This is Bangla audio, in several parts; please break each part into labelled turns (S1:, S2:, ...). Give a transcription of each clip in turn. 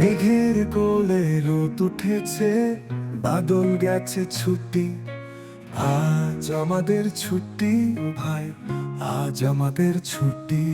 S1: মেঘের কোলে রোদ উঠেছে, বাদল গেছে ছুটি। আজ আমাদের ছুটি ভাই, আজ আমাদের ছুটি।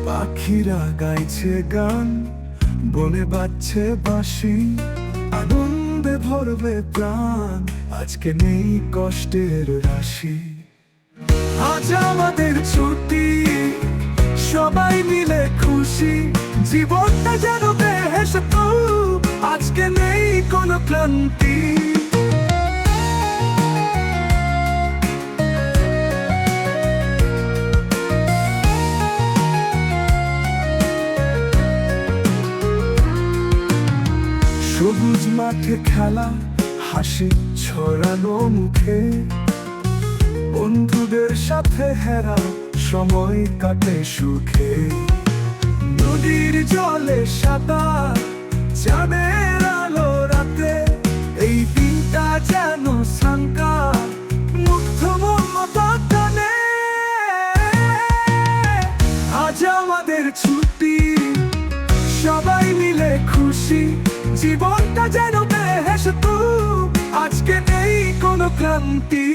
S1: পাখিরা গাইছে গান, বনে বাজছে বাঁশি। আনন্দে ভরবে প্রাণ, আজকে নেই কষ্টের রাশি। আজ আমাদের ছুটি, সবাই মিলে খুশি। জীবনটা যেন বেহেশত, আজকে নেই কোনো ক্লান্তি। সবুজ মাঠে খেলা, হাসি ছড়ানো মুখে। বন্ধুদের সাথে হেরা, সময় কাটে সুখে। নদীর জলে সাঁতার, চাঁদের আলো রাতে। এই দিনটা যেন সাঙ্কার, মুগ্ধ মমতা টানে। আজ আমাদের ছুটি, সবাই মিলে খুশি। জীবনটা যেন বেহেশত, আজকে নেই কোনো ক্লান্তি।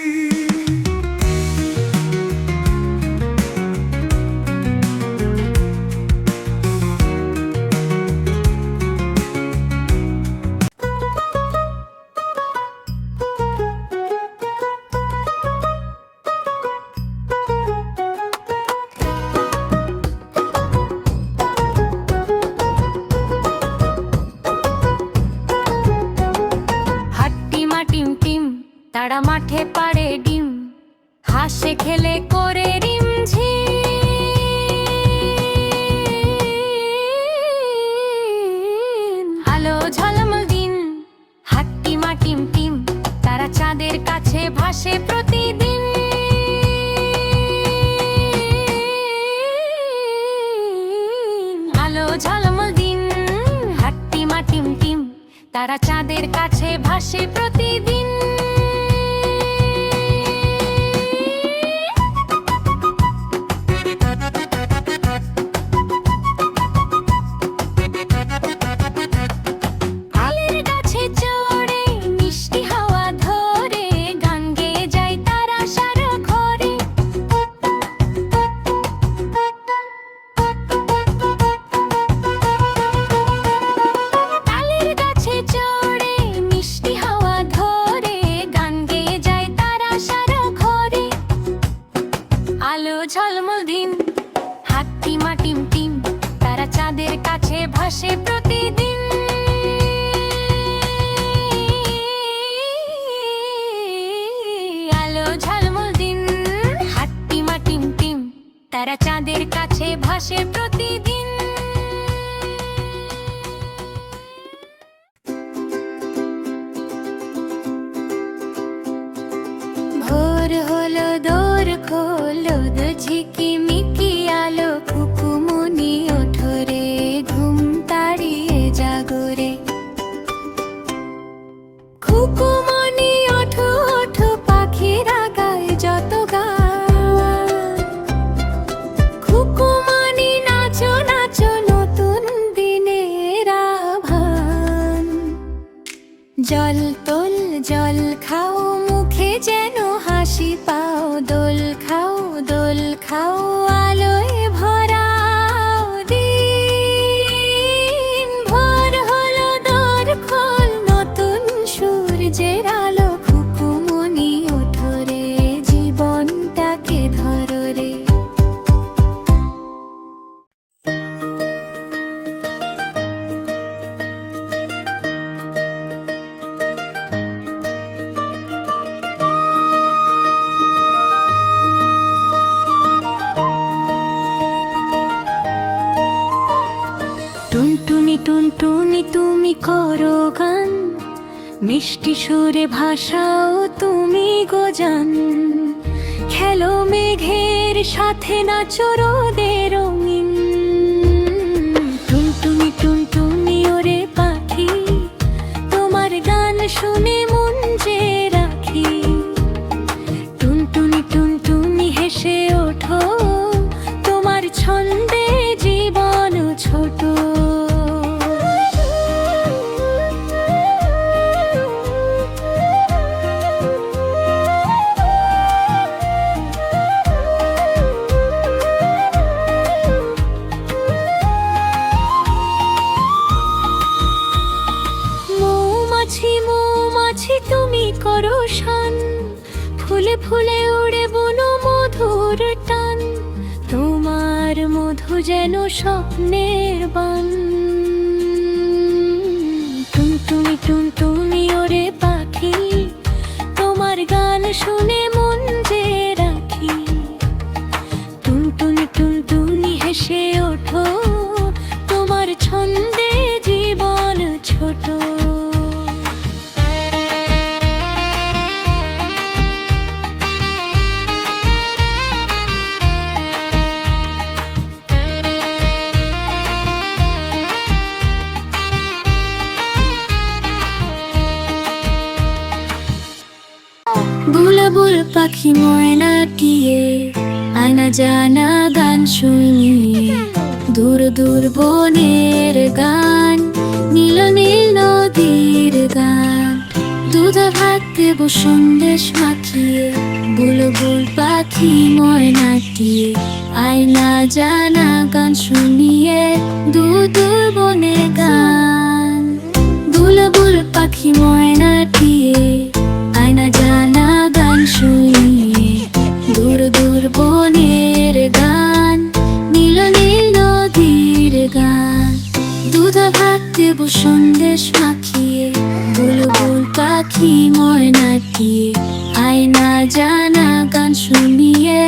S2: তারা মাঠে পাড়ে ডিম, হাসে খেলে করে রিমঝিম। আলো ঝলমল দিন, হাট্টিমা টিম টিম, তারা চাঁদের কাছে ভাসে প্রতিদিন। আলো ঝলমল দিন, হাট্টিমা টিম টিম, তারা চাঁদের কাছে ভাসে প্রতিদিন। আলো ঝলমল দিন, হাট্টিমা টিম টিম, তারা চাঁদের কাছে ভাসে প্রতিদিন। আলো ঝলমল দিন, হাট্টিমা টিম টিম, তারা চাঁদের কাছে ভাসে প্রতিদিন। ভোর হলো, দোর খোলো, ঝিকিমিকি আলো। কুকুমনি ওঠরে, ঘুম তাড়িয়ে জাগরে। কুকুমনি ওঠো ওঠো, পাখিরা গায় যত গান। কুকুমনি নাচো নাচো, নতুন দিনের আহ্বান। জল তোল জল খাও, মুখে যেন হাসি পাও। দোল খাও দোল খাও, আলোয় ভরাও দিন। ভোর হলো, দোর খোল, নতুন সূর্যের আলো। কুকুমনি ওঠরে, জীবনটাকে ধরো রে। টুনটুনি টুনটুনি তুমি করো গান, মিষ্টি সুরে ভাষাও তুমি গোজান। খেলো মেঘের সাথে, নাচো রোদে রঙিন। টুনটুনি টুনটুনি ওরে পাখি, তোমার গান শুনে মন যে রাখি। টুনটুনি টুনটুনি হেসে ওঠো, পরশান, ফুলে ফুলে উড়ে বনো মধুর টান, তোমার মধু যেন স্বপ্নের বান। টুনটুনি টুনটুনি ওরে পাখি, তোমার গান শুনে মন যে রাখি। টুনটুনি টুনটুনি হেসে ওঠো, তোমার ছন্দে জীবন ছোট। বুলবুল পাখি ময়নাটিয়ে, আয়না জানা গান শুনিয়ে, দূর দূর বনের গান, নীল নীল নদীর গান। দুধা ভাত দেব সন্দেশ মাখিয়ে, বুলবুল পাখি ময়নাটিয়ে, আয়না জানা গান শুনিয়ে, দূর দূর বনের গান। বুলবুল পাখি ময়নাটিয়ে, আয়না জানা গান শুনিয়ে, দূর দূর বনের গান, নীল নীল নদীর গান। দুধা ভাত দেব সন্দেশ মাখিয়ে, বুলবুল পাখি ময়নাটিয়ে, আয়না জানা গান শুনিয়ে।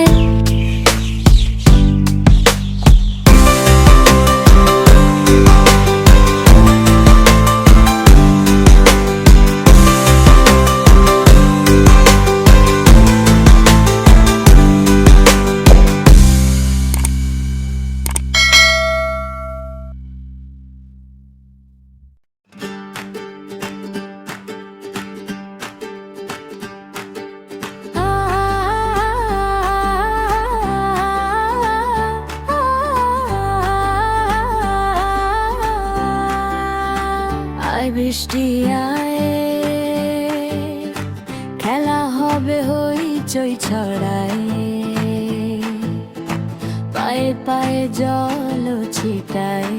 S2: বৃষ্টি আয়, খেলা হবে হইচই ছড়ায়, পায়ে পায়ে জল ছিটায়।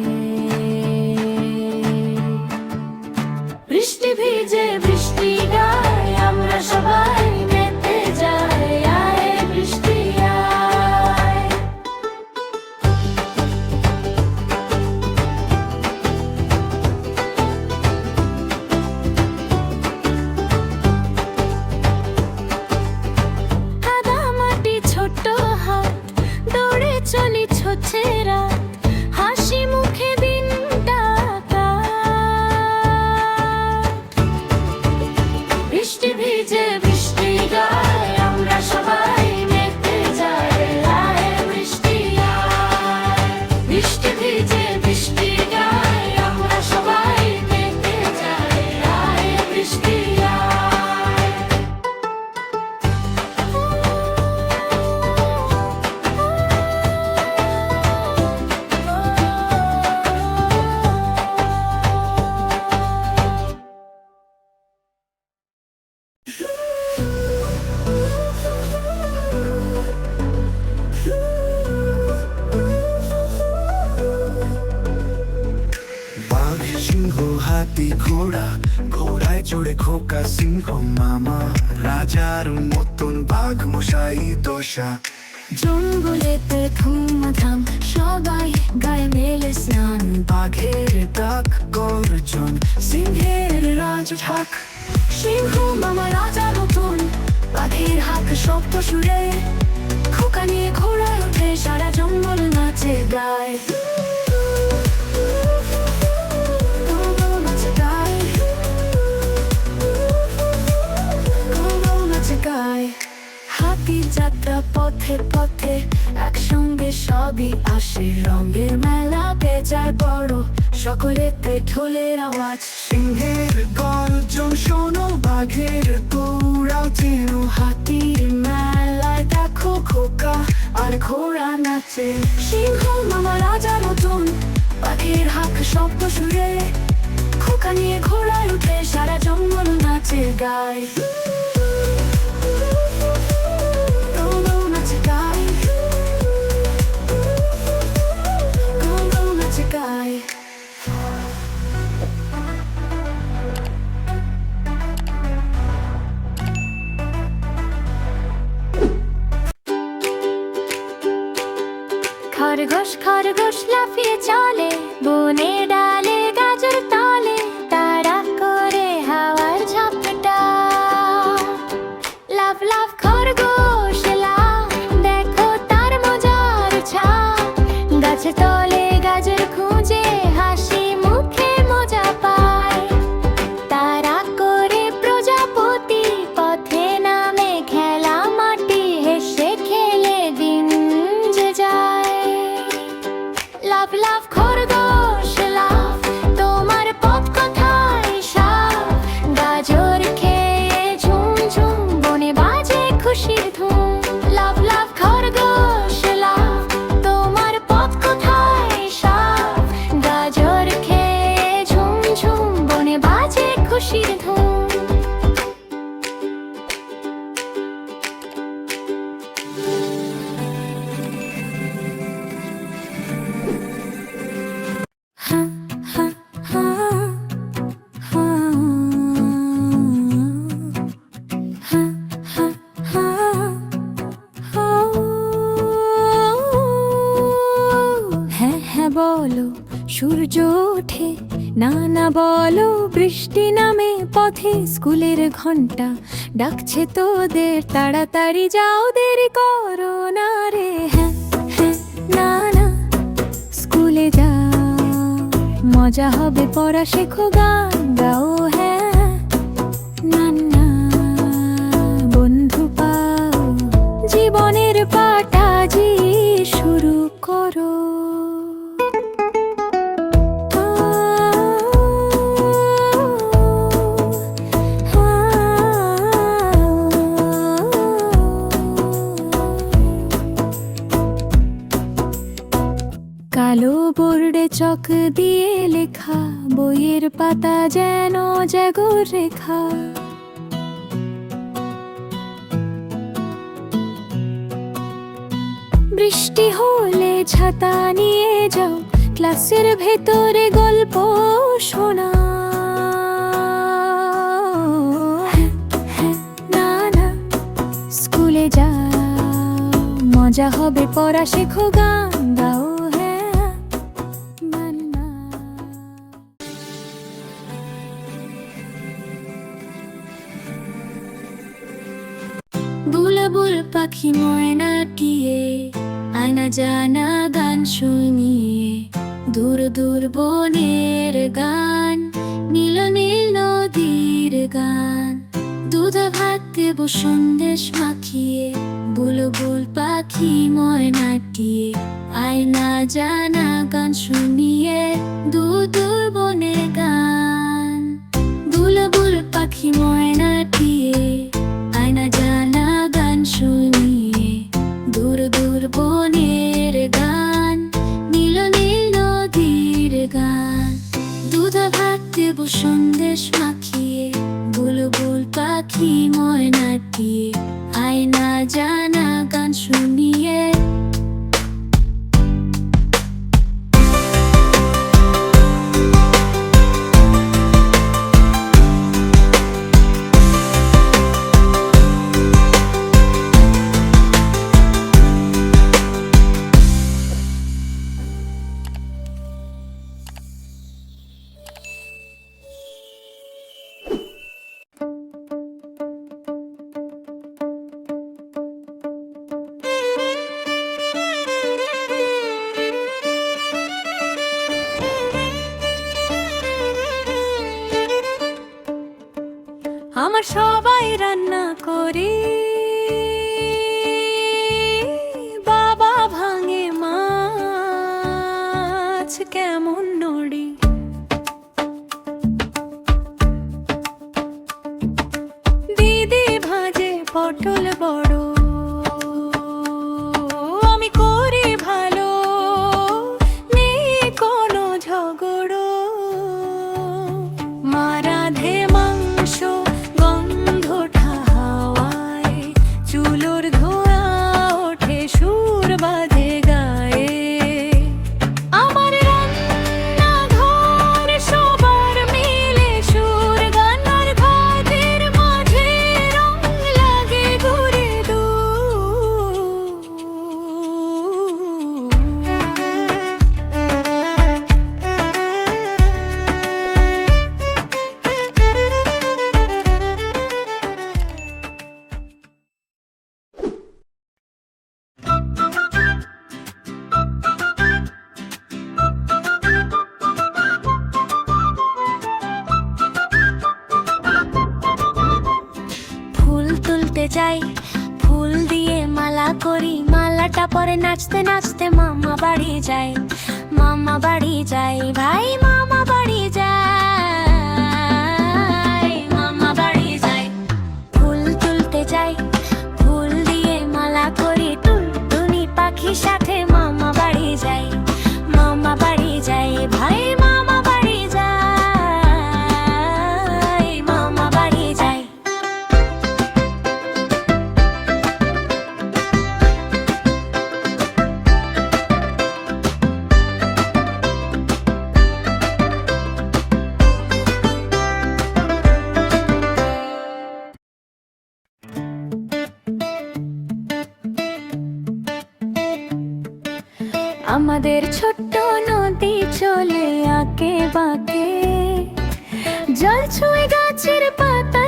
S2: বৃষ্টি ভিজে বৃষ্টি গায়, আমরা সবাই মেতে যাই, আয় বৃষ্টি আয়। ছোট্ট হাত দৌড়ে চলি ছোছে রাত, হাসি মুখে দিনটা কাট। বৃষ্টি ভিজে বৃষ্টি গায়, আমরা সবাই মেতে যাই, আয় বৃষ্টি আয়। বৃষ্টি ভিজে বৃষ্টি গায়, আমরা সবাই মেতে যাই, আয় বৃষ্টি আয়।
S1: বাঘ সিংহ হাতি ঘোড়া, ঘোড়ায় চড়ে খোকা সিংহ মামা, রাজার মতন বাঘ মশাই দশা।
S2: জঙ্গলেতে ধুমধাম, সবাই গায়ে মেলে স্নান,
S1: বাঘের ডাক গর্জন, সিংহের রাজ ঢাক।
S2: সিংহ মামা রাজা নতুন, বাঘের হাক শব্দ সুরে, খোকা নিয়ে ঘোড়ায় ওঠে, সারা জঙ্গল নাচে গায়। হাতি যাত্রা পথে পথে, একসঙ্গে সবই আসে, রঙের মেলা বেজায় বড়, সকলেতে ঢোলের আওয়াজ।
S1: সিংহের গর্জন শোনো, বাঘের দৌড়াও চেনো,
S2: হাতির মেলায় দেখো খোকা আর ঘোড়া নাচে। সিংহ মামা রাজা নতুন, বাঘের হাক শব্দ সুরে, খোকা নিয়ে ঘোড়ায় উঠে, সারা জঙ্গল নাচে গায়। খরগোশ লাফিয়ে চলে বনে ডালে গাছের তলে, তাড়া করে হাওয়ার ঝাপটা। লাফ লাফ খরগোশ লাফ, দেখো তার মজার ছাপ। গাছের তলে গাজর খুঁজে হাসি মুখে মজা পায়। তাড়া করে প্রজাপতি পথে নামে খেলা মাটি, হেসে খেলে দিন যে যায়। লাফ লাফ খরগোশ লাফ, তোমার পথ কোথায় সাফ। গাজর খেয়ে ঝুম ঝুম বনে বাজে খুশির ধুম। লাফ লাফ খরগোশ লাফ, তোমার পথ কোথায় সাফ। গাজর খেয়ে ঝুম ঝুম বনে বাজে খুশির ধুম। হ্যাঁ হ্যাঁ বলো সূর্য ওঠে, না না বলো বৃষ্টি নামে পথে। স্কুলের ঘন্টা ডাকছে তোদের, তাড়াতাড়ি যাও দেরি করো না রে। হ্যাঁ হ্যাঁ না না স্কুলে যাও, মজা হবে পড়া শেখো গান গাও। হ্যাঁ না না বন্ধু পাও, জীবনের পাটা জি শুরু করো। কালো বোর্ডে চক দিয়ে লেখা, বইয়ের পাতা যেন জাগর রেখা। বৃষ্টি হলে ছাতা নিয়ে যাও, ক্লাসের ভেতরে গল্প শোনা। না না স্কুলে যাও, মজা হবে পড়া শেখো গান গাও। বুলবুল পাখি ময়না টিয়ে, আয়না জানা গান শুনিয়ে। দূর দূর বনের গান, নীল নীল নদীর গান। দুধ ভাত দেব সন্দেশ মাখিয়ে, বুলবুল পাখি ময়না টিয়ে। আয়না জানা গান শুনিয়ে, দূর দূর বনের গান। বুলবুল পাখি ময়না টিয়ে, আয়না জানা গান শুনিয়ে। দূর দূর বনের গান, নীল নীল নদীর গান। দুধ ভাত দেব সন্দেশ মাখিয়ে, বুলবুল পাখি ময়না টিয়ে। আয়না জানা গান শুনিয়ে। আমার সবাই রান্না করে, বাবা ভাঙে মাছ কেমন নড়ি। দিদি ভাজে পটল বড়, আমি করি ভালো, নেই কোনো ঝগড়। মা রাধে মাংস গন্ধটা হাওয়ায়, চুলোর ধোঁয়া ওঠে সুর বাঁধে গায়ে। আমার রান্নাঘর সবার মিলে সুর গান, আর ভাতের মাঝে রং লাগে ঘুরে দূরে। যাই, ফুল দিয়ে মালা করি, মালাটা পরে নাচতে নাচতে মামা বাড়ি যাই, মামা বাড়ি যাই, ভাই মামা বাড়ি যাই, মামা বাড়ি যাই। ফুল তুলতে যাই, ফুল দিয়ে মালা করি, টুনটুনি পাখির সাথে মামা বাড়ি যাই, মামা বাড়ি যাই, ভাই মামা বাড়ি যাই, মামা বাড়ি যাই। আমাদের ছোট্ট নদী চলে আঁকে বাঁকে, জল ছুঁয়ে গাছের পাতা